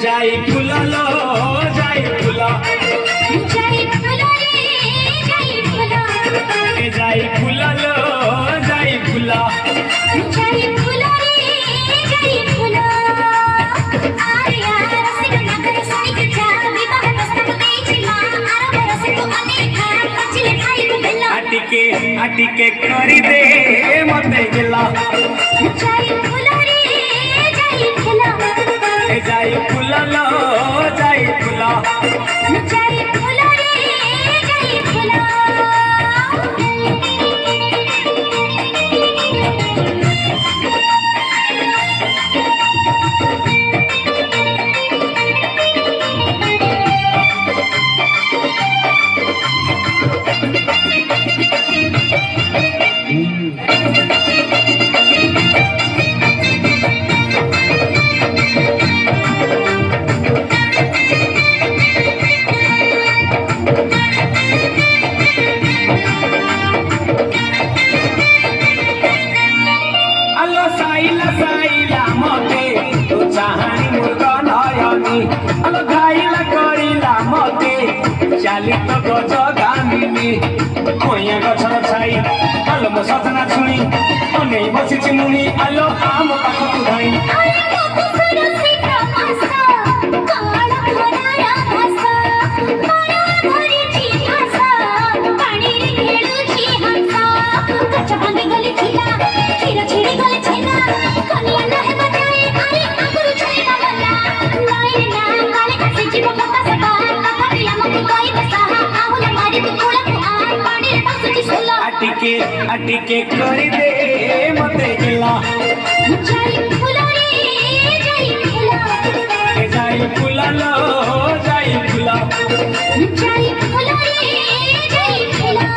जाई फुला लो जाई फुला जाई फुला रे जाई फुला जाई फुला लो जाई फुला जाई फुला रे जाई फुला आर्या रसिक नगर सनिक जा विवाह प्रस्ताव देछि मा आरंभ रस तो अनेक पछिले खाई बेला आटिके करी दे मते गेला जाई फुला रे जाई फुला जाई फुला लो जाई फुला जाई फुला रे जाई फुला साइला मते तो चाहानी मुर्गा नयनी अलो गाइला करिला मते चाली तो गज गामिनी कोया गछर छाई अलो मो सजना छुई अने बसिछि मुनी अलो आम पाख तुधाई आटिके करी दे मते गेला जाई फुला रे जाई फुला जाई फुला लो जाई फुला जाई फुला रे जाई फुला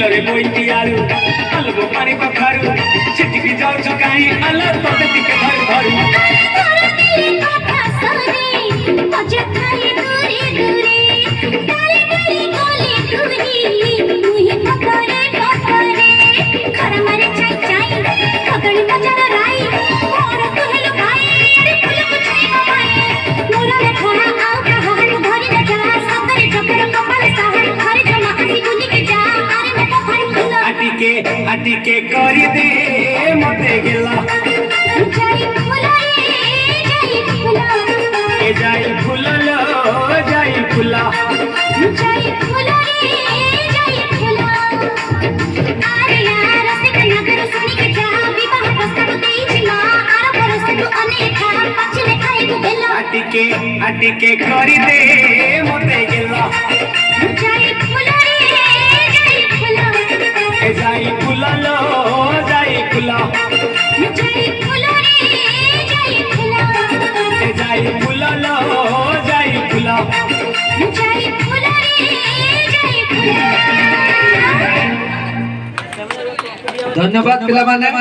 रे मोइती आलू अलगो पानी पखारू छिटकी जाऊ चुकाई अलग पद्धति के घर भरू तेरे कथा सुनी तुझे खाली दूरी दूरी डाली डाली गोली दूरी मुही पकड़े घर मारे चाई चाई पकड़ी बजर राई और कहलो भाई अरे फूल को छई भाई मोरा ने खाना आओ कहा हम धरी न जा सकर जबर कपाल सहार घर जमा हसी गुनी के जा अरे मैं तो भाई फूल आटिके करी दे मते गेला जाई फुला रे जाई फुला जाई फुला लो जाई फुला जाई फुला रे जाई फुला आर्या रसिक नगर सनिक जा विवाह प्रस्ताव देछि मा आरंभ रस तो अनेक पछिले खाई बेला आटिके करी दे मते गेला जाई फुला रे जाई फुला जाई फुला लो जाई फुला जाई फुला रे जाई फुला जाई फुला लो जाई फुला जाई फुला रे जाई फुला धन्यवाद पिलामाने।